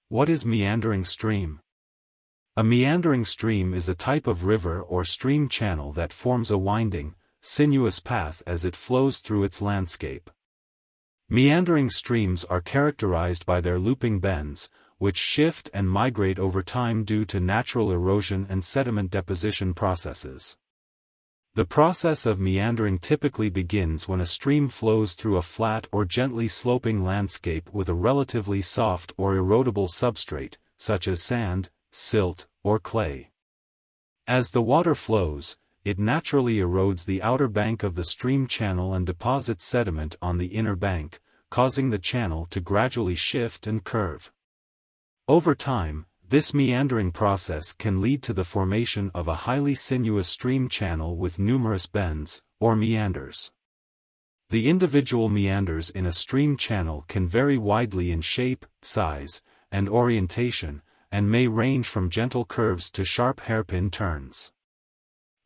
What is meandering stream? A meandering stream is a type of river or stream channel that forms a winding, sinuous path as it flows through its landscape. Meandering streams are characterized by their looping bends, which shift and migrate over time due to natural erosion and sediment deposition processes. The process of meandering typically begins when a stream flows through a flat or gently sloping landscape with a relatively soft or erodible substrate, such as sand, silt, or clay. As the water flows, it naturally erodes the outer bank of the stream channel and deposits sediment on the inner bank, causing the channel to gradually shift and curve. Over time, this meandering process can lead to the formation of a highly sinuous stream channel with numerous bends, or meanders. The individual meanders in a stream channel can vary widely in shape, size, and orientation, and may range from gentle curves to sharp hairpin turns.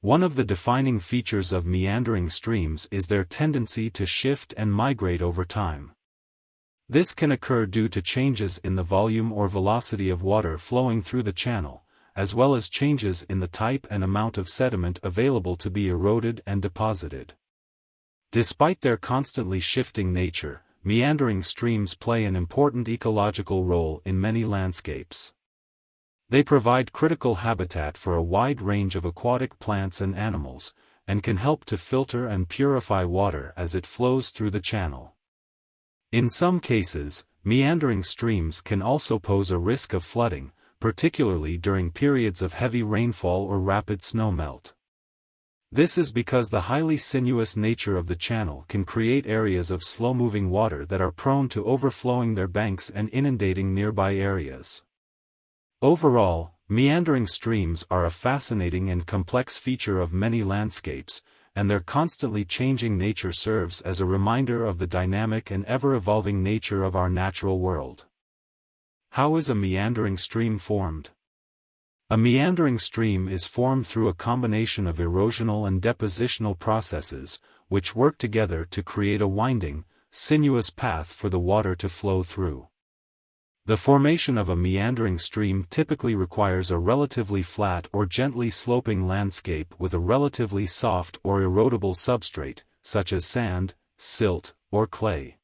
One of the defining features of meandering streams is their tendency to shift and migrate over time. This can occur due to changes in the volume or velocity of water flowing through the channel, as well as changes in the type and amount of sediment available to be eroded and deposited. Despite their constantly shifting nature, meandering streams play an important ecological role in many landscapes. They provide critical habitat for a wide range of aquatic plants and animals, and can help to filter and purify water as it flows through the channel. In some cases, meandering streams can also pose a risk of flooding, particularly during periods of heavy rainfall or rapid snowmelt. This is because the highly sinuous nature of the channel can create areas of slow-moving water that are prone to overflowing their banks and inundating nearby areas. Overall, meandering streams are a fascinating and complex feature of many landscapes, and their constantly changing nature serves as a reminder of the dynamic and ever-evolving nature of our natural world. How is a meandering stream formed? A meandering stream is formed through a combination of erosional and depositional processes, which work together to create a winding, sinuous path for the water to flow through. The formation of a meandering stream typically requires a relatively flat or gently sloping landscape with a relatively soft or erodible substrate, such as sand, silt, or clay.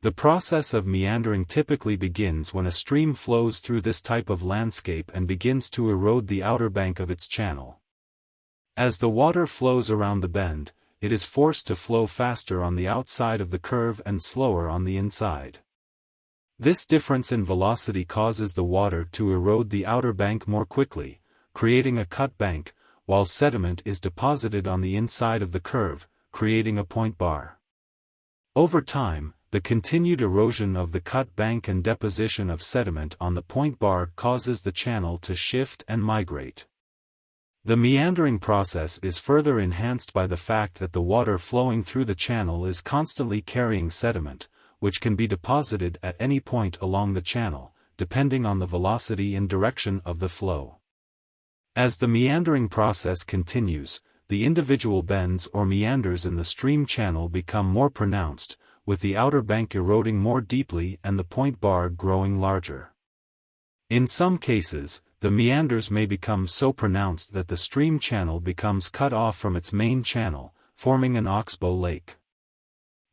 The process of meandering typically begins when a stream flows through this type of landscape and begins to erode the outer bank of its channel. As the water flows around the bend, it is forced to flow faster on the outside of the curve and slower on the inside. This difference in velocity causes the water to erode the outer bank more quickly, creating a cut bank, while sediment is deposited on the inside of the curve, creating a point bar. Over time, the continued erosion of the cut bank and deposition of sediment on the point bar causes the channel to shift and migrate. The meandering process is further enhanced by the fact that the water flowing through the channel is constantly carrying sediment, which can be deposited at any point along the channel, depending on the velocity and direction of the flow. As the meandering process continues, the individual bends or meanders in the stream channel become more pronounced, with the outer bank eroding more deeply and the point bar growing larger. In some cases, the meanders may become so pronounced that the stream channel becomes cut off from its main channel, forming an oxbow lake.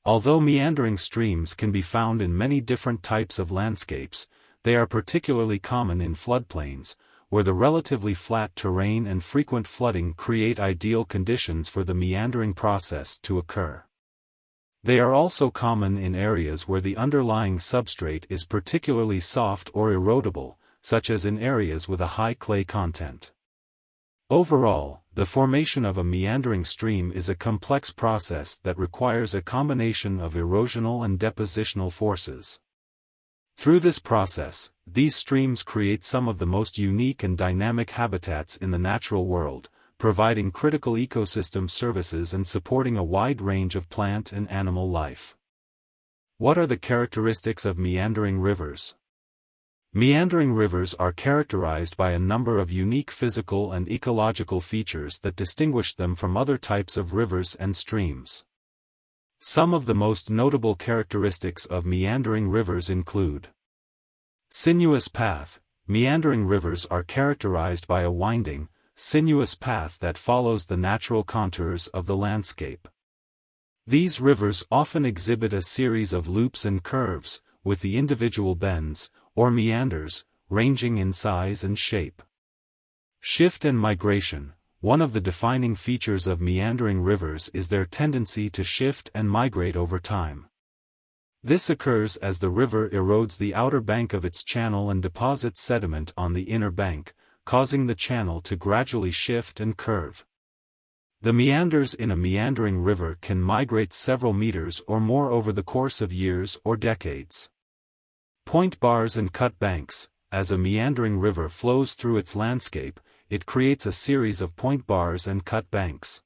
Although meandering streams can be found in many different types of landscapes, they are particularly common in floodplains, where the relatively flat terrain and frequent flooding create ideal conditions for the meandering process to occur. They are also common in areas where the underlying substrate is particularly soft or erodible, such as in areas with a high clay content. Overall, the formation of a meandering stream is a complex process that requires a combination of erosional and depositional forces. Through this process, these streams create some of the most unique and dynamic habitats in the natural world, providing critical ecosystem services and supporting a wide range of plant and animal life. What are the characteristics of meandering rivers? Meandering rivers are characterized by a number of unique physical and ecological features that distinguish them from other types of rivers and streams. Some of the most notable characteristics of meandering rivers include Sinuous path. Meandering rivers are characterized by a winding, sinuous path that follows the natural contours of the landscape. These rivers often exhibit a series of loops and curves, with the individual bends, or meanders, ranging in size and shape. Shift and migration. One of the defining features of meandering rivers is their tendency to shift and migrate over time. This occurs as the river erodes the outer bank of its channel and deposits sediment on the inner bank, causing the channel to gradually shift and curve. The meanders in a meandering river can migrate several meters or more over the course of years or decades. Point bars and cut banks. As a meandering river flows through its landscape, it creates a series of point bars and cut banks.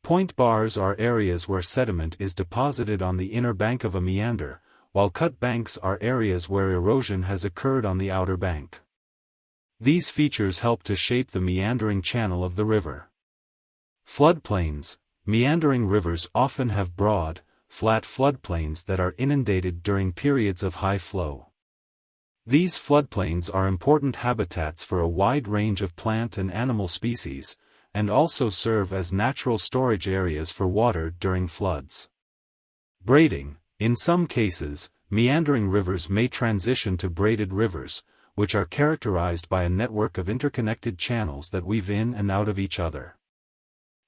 Point bars are areas where sediment is deposited on the inner bank of a meander, while cut banks are areas where erosion has occurred on the outer bank. These features help to shape the meandering channel of the river. Floodplains. Meandering rivers often have broad, flat floodplains that are inundated during periods of high flow. These floodplains are important habitats for a wide range of plant and animal species, and also serve as natural storage areas for water during floods. Braiding. In some cases, meandering rivers may transition to braided rivers, which are characterized by a network of interconnected channels that weave in and out of each other.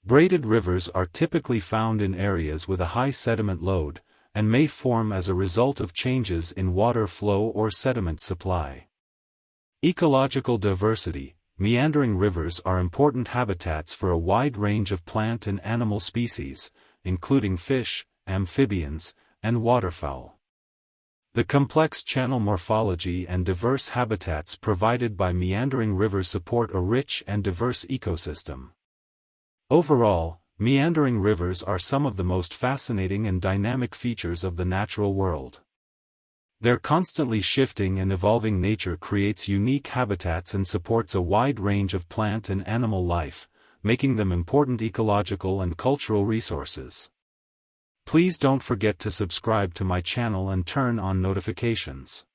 Braided rivers are typically found in areas with a high sediment load, and may form as a result of changes in water flow or sediment supply. Ecological diversity. Meandering rivers are important habitats for a wide range of plant and animal species, including fish, amphibians, and waterfowl. The complex channel morphology and diverse habitats provided by meandering rivers support a rich and diverse ecosystem. Overall, meandering rivers are some of the most fascinating and dynamic features of the natural world. Their constantly shifting and evolving nature creates unique habitats and supports a wide range of plant and animal life, making them important ecological and cultural resources. Please don't forget to subscribe to my channel and turn on notifications.